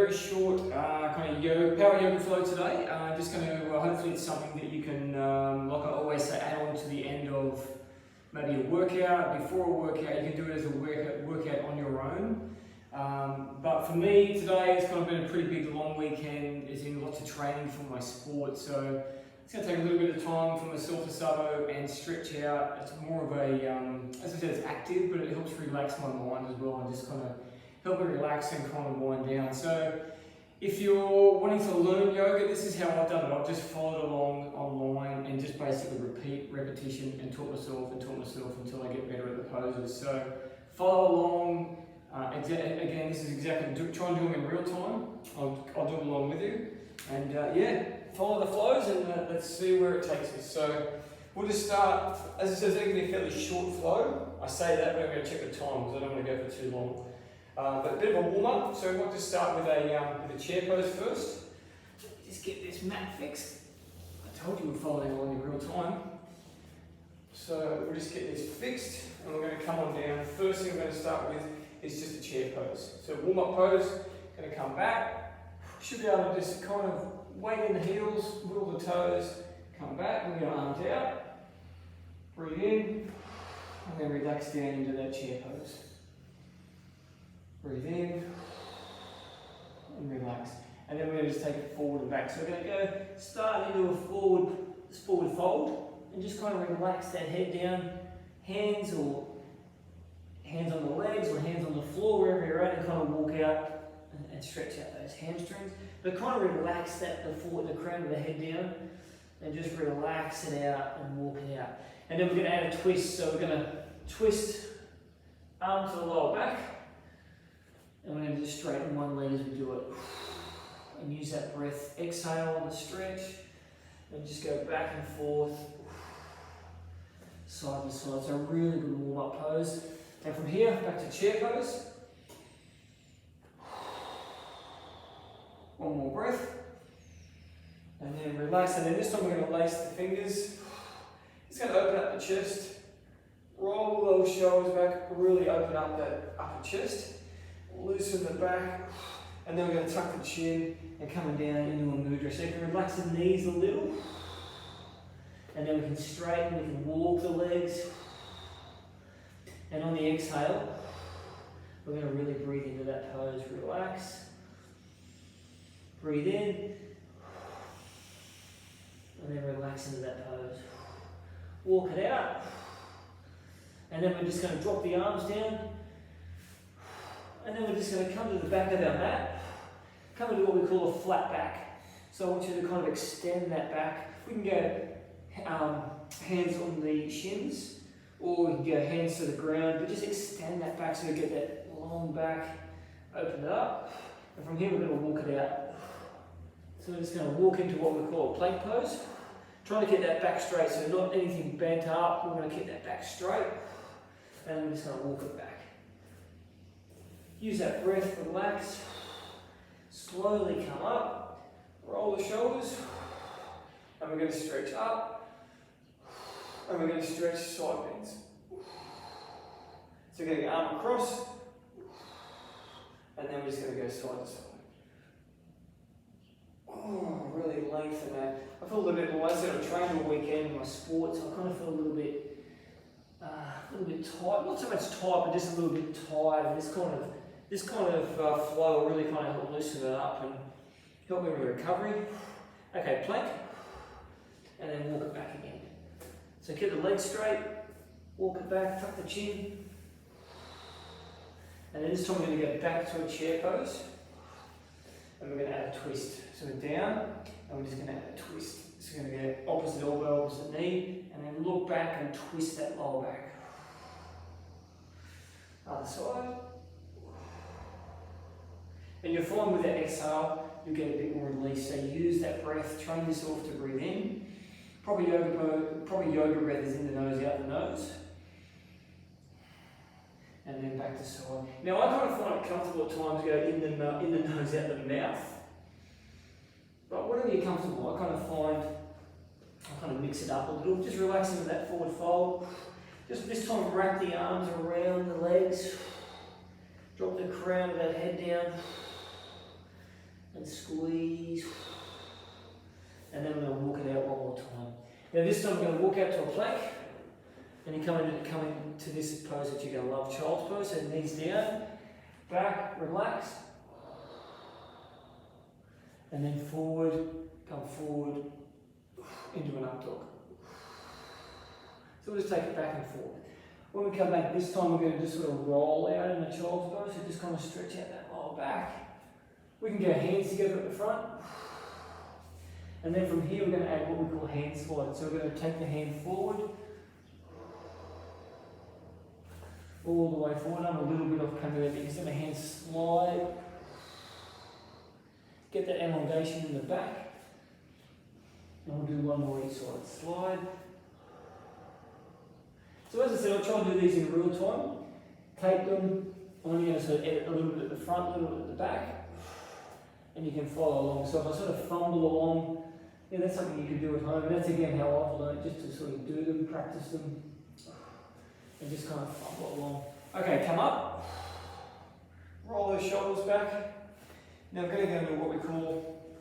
very short kind of power yoga flow today. Just going to, hopefully it's something that you can, like I always say, add on to the end of maybe a workout, before a workout. You can do it as a workout on your own. But for me today, it's kind of been a pretty big long weekend. It's in lots of training for my sport, so it's going to take a little bit of time for myself to sabo and stretch out. It's more of a, as I said, it's active, but it helps relax my mind as well and just kind of help me relax and kind of wind down. So if you're wanting to learn yoga, this is how I've done it. I've just followed along online and just basically repeat, repetition, and taught myself until I get better at the poses. So follow along. Again, this is exactly, try and do them in real time. I'll do them along with you. And yeah, follow the flows and let's see where it takes us. So we'll just start, as I said, it's going to be a fairly short flow. I say that, but I'm going to check the time because I don't want to go for too long. But a bit of a warm up. So we'll just start with a chair pose first. Just get this mat fixed. I told you we're following along in real time. So we'll just get this fixed and we're going to come on down. First thing we're going to start with is just a chair pose. So warm up pose, going to come back. Should be able to just kind of weight in the heels, wiggle the toes, come back, and we're going to arms out. Breathe in, and then relax down into that chair pose. Breathe in, and relax. And then we're going to just take it forward and back. So we're going to go start into a forward fold, and just kind of relax that head down, hands on the legs or hands on the floor, wherever you're at, and kind of walk out and stretch out those hamstrings. But kind of relax the crown of the head down, and just relax it out and walk it out. And then we're going to add a twist. So we're going to twist arm to the lower back, and we're going to just straighten one leg as we do it. And use that breath. Exhale on the stretch, and just go back and forth, side to side. So a really good warm-up pose. And from here, back to chair pose. One more breath. And then relax. And then this time we're going to lace the fingers. It's going to open up the chest. Roll those shoulders back. Really open up that upper chest. Loosen the back. And then we're going to tuck the chin and coming down into a mudra. So you can relax the knees a little. And then we can straighten, we can walk the legs. And on the exhale, we're going to really breathe into that pose. Relax. Breathe in. And then relax into that pose. Walk it out. And then we're just going to drop the arms down. And then we're just going to come to the back of our mat. Come into what we call a flat back. So I want you to kind of extend that back. We can go hands on the shins, or we can go hands to the ground, but just extend that back so we get that long back. Open it up. And from here we're going to walk it out. So we're just going to walk into what we call a plank pose. Trying to get that back straight, so not anything bent up. We're going to keep that back straight. And we're just going to walk it back. Use that breath, relax. Slowly come up. Roll the shoulders. And we're going to stretch up. And we're going to stretch side bends. So we're going to go arm across. And then we're just going to go side to side. Oh, really lengthen that. I feel a little bit more, as I said, I've trained all weekend in my sports. I kind of feel a little bit tight. Not so much tight, but just a little bit tired. And this kind of flow will really kind of help loosen it up and help me with recovery. Okay, plank. And then walk it back again. So keep the legs straight. Walk it back, tuck the chin. And then this time we're going to go back to a chair pose. And we're going to add a twist. So we're down, and we're just going to add a twist. So we're going to go opposite elbow, opposite knee, and then look back and twist that lower back. Other side. And you'll find with that exhale, you'll get a bit more release. So use that breath, train yourself to breathe in. Probably yoga breath is in the nose, out the nose. And then back to side. Now I kind of find it comfortable at times to go in the nose, out the mouth. But whatever you're comfortable, I kind of mix it up a little. Just relax into that forward fold. Just this time wrap the arms around the legs. Drop the crown of that head down. and squeeze. And then we're going to walk it out one more time. Now this time we're going to walk out to a plank. And you come into this pose that you're going to love, child's pose. So knees down, back, relax. And then forward, come forward into an up dog. So we'll just take it back and forth. When we come back this time, we're going to just sort of roll out in a child's pose. So just kind of stretch out that lower back. We can get hands together at the front. And then from here, we're going to add what we call hand slide. So we're going to take the hand forward, all the way forward. I'm a little bit off camera there, but you can see the hand slide. Get that elongation in the back. And we'll do one more each side. Slide. So as I said, I'll try and do these in real time. Take them. I'm only going to sort of edit a little bit at the front, a little bit at the back. And you can follow along. So if I sort of fumble along, yeah, that's something you can do at home. And that's again how I've learned, just to sort of do them, practice them, and just kind of fumble along. Okay, come up. Roll those shoulders back. Now I'm going to go into what we call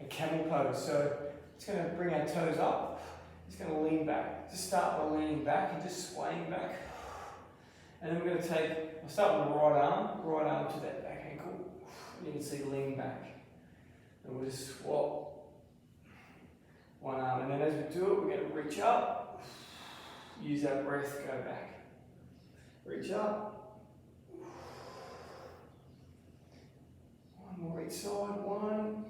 a camel pose. So it's going to bring our toes up. It's going to lean back. Just start by leaning back and just swaying back. And then we're going to I'll start with the right arm to that back ankle. And you can see lean back. And we'll just swap one arm. And then as we do it, we're going to reach up. Use our breath, go back. Reach up. One more each side, one.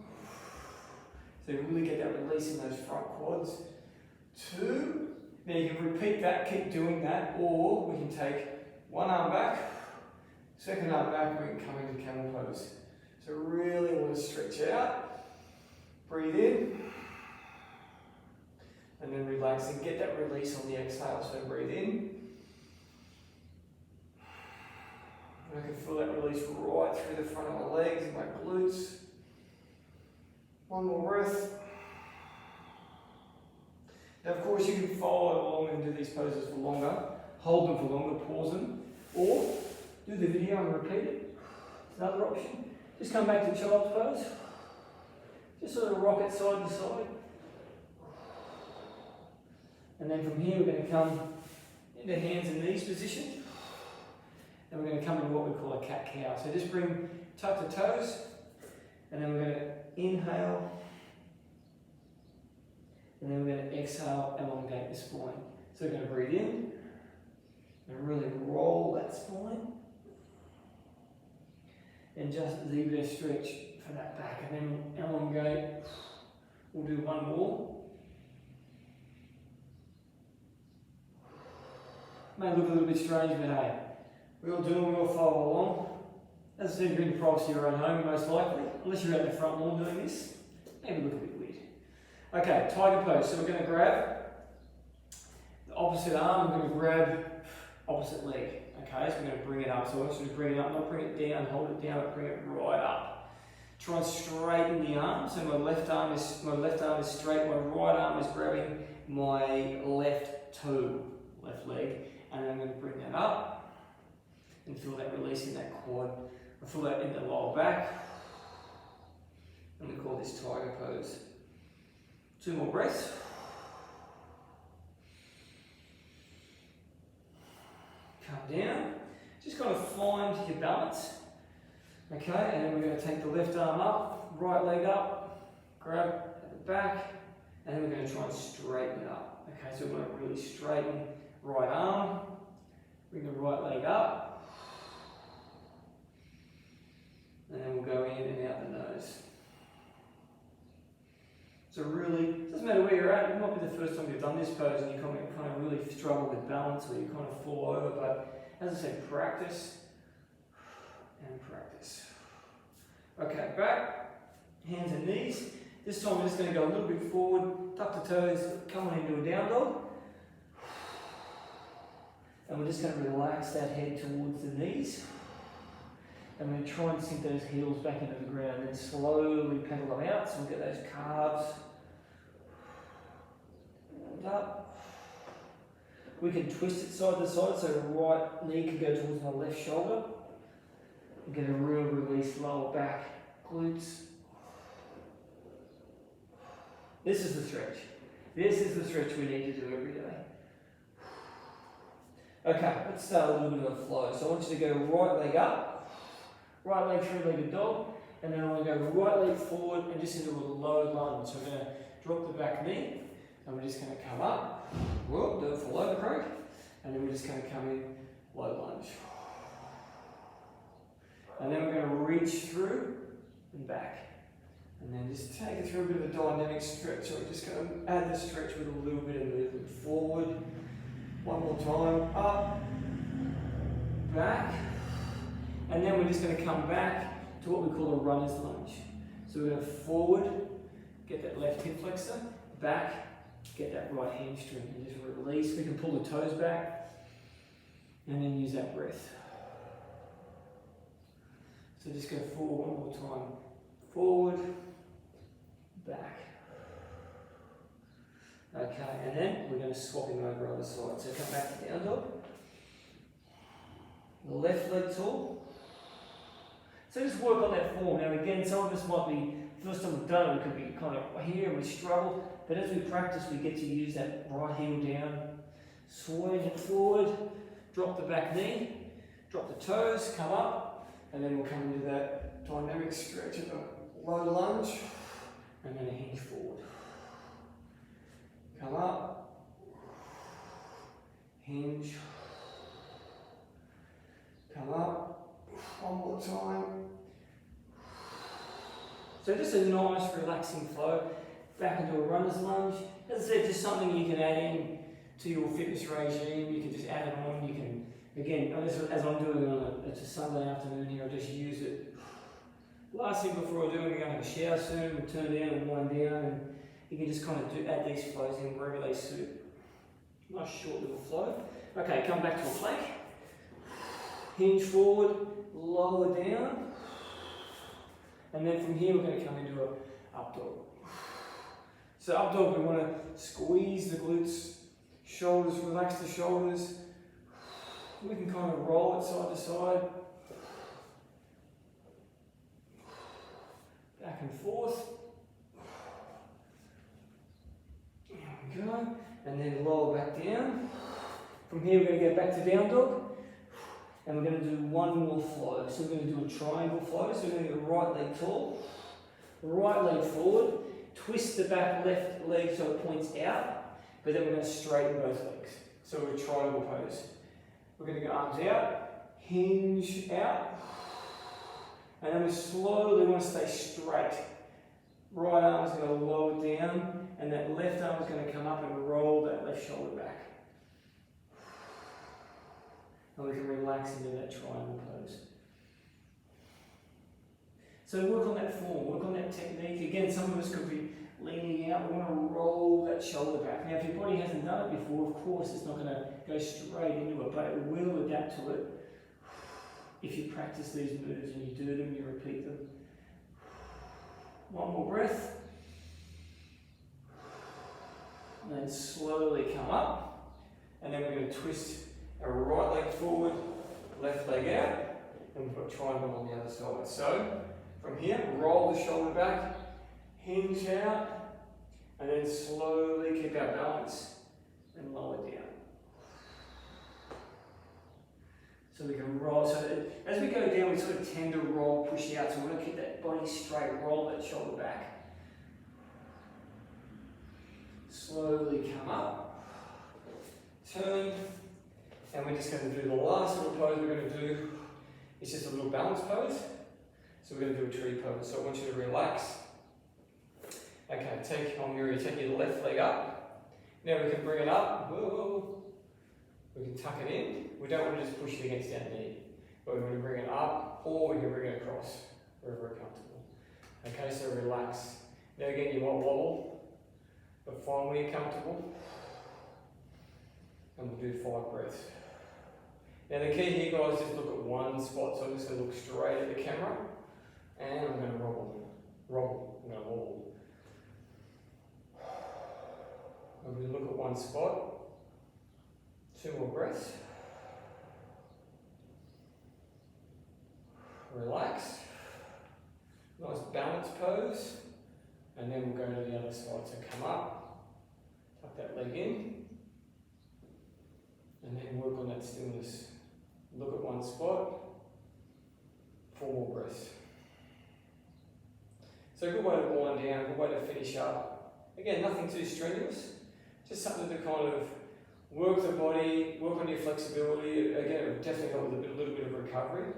So you really get that release in those front quads. Two. Now you can repeat that, keep doing that, or we can take one arm back, second arm back, we can come into camel pose. So really want to stretch out, breathe in, and then relax and get that release on the exhale. So breathe in. And I can feel that release right through the front of my legs and my glutes. One more breath. Now of course you can follow along and do these poses for longer, hold them for longer, pause them, or do the video and repeat it. It's another option. Just come back to child's pose. Just sort of rock it side to side. And then from here we're going to come into hands and knees position. And we're going to come into what we call a cat-cow. So just tuck the toes, and then we're going to inhale, and then we're going to exhale, elongate the spine. So we're going to breathe in, and really roll that spine, and just leave it a stretch for that back, and then elongate. We'll do one more. May look a little bit strange, but hey, we all do and we all follow along. As I said, you're in the privacy of your own home, most likely, unless you're out in the front lawn doing this. Maybe look a bit weird. Okay, tiger pose. So we're going to grab the opposite arm, we're going to grab opposite leg. Okay, so we're going to bring it up. So I want you to bring it up, not bring it down, hold it down, but bring it right up. Try and straighten the arm. So my left arm is straight, my right arm is grabbing my left toe, left leg, and then I'm going to bring that up. And feel that release in that quad. I feel that in the lower back. And we call this tiger pose. Two more breaths. Come down. Just kind of find your balance. Okay, and then we're going to take the left arm up, right leg up, grab at the back, and then we're going to try and straighten it up. Okay, so we're going to really straighten right arm, bring the right leg up. And then we'll go in and out the nose. So really, it doesn't matter where you're at, it might be the first time you've done this pose and you kind of really struggle with balance or you kind of fall over, but as I said, practice and practice. Okay, back, hands and knees. This time we're just going to go a little bit forward, tuck the toes, come on into a down dog. And we're just going to relax that head towards the knees. And we're going to try and sink those heels back into the ground and then slowly pedal them out. So we'll get those calves and up. We can twist it side to side so the right knee can go towards my left shoulder. And get a real release, lower back, glutes. This is the stretch. This is the stretch we need to do every day. Okay, let's start a little bit of a flow. So I want you to go right leg up, right leg three-legged dog, and then I want to go right leg forward and just into a low lunge. So I'm going to drop the back knee, and we're just going to come up. Whoop, do it for low croak, and then we're just going to come in low lunge. And then we're going to reach through and back. And then just take it through a bit of a dynamic stretch. So we're just going to add the stretch with a little bit of movement forward. One more time, up, back. And then we're just going to come back to what we call a runner's lunge. So we're going to forward, get that left hip flexor, back, get that right hamstring, and just release. We can pull the toes back, and then use that breath. So just go forward one more time. Forward, back. Okay, and then we're going to swap him over other side. So come back to down dog. Left leg tall. So just work on that form. Now again, some of us might be, first time we've done it, we could be kind of here and we struggle. But as we practice, we get to use that right heel down. Swing it forward. Drop the back knee. Drop the toes, come up. And then we'll come into that dynamic stretch of a low lunge. And then a hinge forward. Come up, hinge, come up, one more time. So just a nice relaxing flow, back into a runner's lunge. As I said, just something you can add in to your fitness regime. You can just add it on, you can, again, as I'm doing on it's a Sunday afternoon here, I'll just use it. Last thing before I do, I'm going to have a shower soon, we'll turn down and wind down, and you can just kind of add these flows in wherever they suit. Nice short little flow. Okay, come back to a plank. Hinge forward, lower down. And then from here we're going to come into an up dog. So up dog, we want to squeeze the glutes, shoulders, relax the shoulders. We can kind of roll it side to side. Back and forth. Go, and then lower back down. From here we're going to go back to down dog, and we're going to do one more flow. So we're going to do a triangle flow. So we're going to go right leg tall, right leg forward, twist the back left leg so it points out, but then we're going to straighten both legs. So we're a triangle pose. We're going to go arms out, hinge out, and then we slowly want to stay straight. Right arm is going to lower down, and that left arm is going to come up and roll that left shoulder back. And we can relax into that triangle pose. So work on that form, work on that technique. Again, some of us could be leaning out. We want to roll that shoulder back. Now, if your body hasn't done it before, of course, it's not going to go straight into it, but it will adapt to it. If you practice these moves and you do them, you repeat them. One more breath. And then slowly come up. And then we're going to twist our right leg forward, left leg out. And we've got triangle on the other side. So, from here, roll the shoulder back, hinge out, and then slowly keep our balance and lower down. So we can roll, so as we go down, we sort of tend to roll, push out, so we want to keep that body straight, roll that shoulder back. Slowly come up, turn, and we're just going to do the last little pose we're going to do. It's just a little balance pose. So we're going to do a tree pose, so I want you to relax. Okay, take your left leg up. Now we can bring it up. Whoa. We can tuck it in. We don't want to just push it against our knee. But we want to bring it up, or we can bring it across, wherever we're comfortable. Okay, so relax. Now again, you might wobble, but find where you're comfortable. And we'll do 5 breaths. Now the key here, guys, is look at one spot. So I'm just going to look straight at the camera, and I'm going to wobble. I'm going to wobble. I'm going to look at one spot. 2 more breaths. Relax. Nice balance pose. And then we'll go to the other side. So come up, tuck that leg in, and then work on that stillness. Look at one spot, 4 more breaths. So a good way to wind down, a good way to finish up. Again, nothing too strenuous, just something to kind of work the body, work on your flexibility. Again, it will definitely help with a little bit of recovery.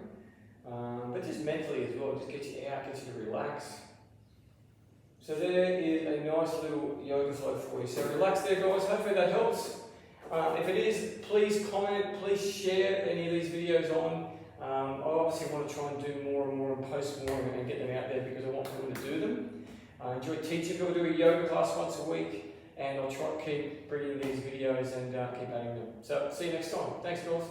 But just mentally as well, just get you out, get you to relax. So there is a nice little yoga flow for you. So relax there, guys. Hopefully that helps. If it is, please comment, please share any of these videos on. I obviously want to try and do more and more and post more and get them out there because I want people to do them. I enjoy teaching people to do a yoga class once a week, and I'll try to keep bringing these videos and keep adding them. So see you next time. Thanks, guys.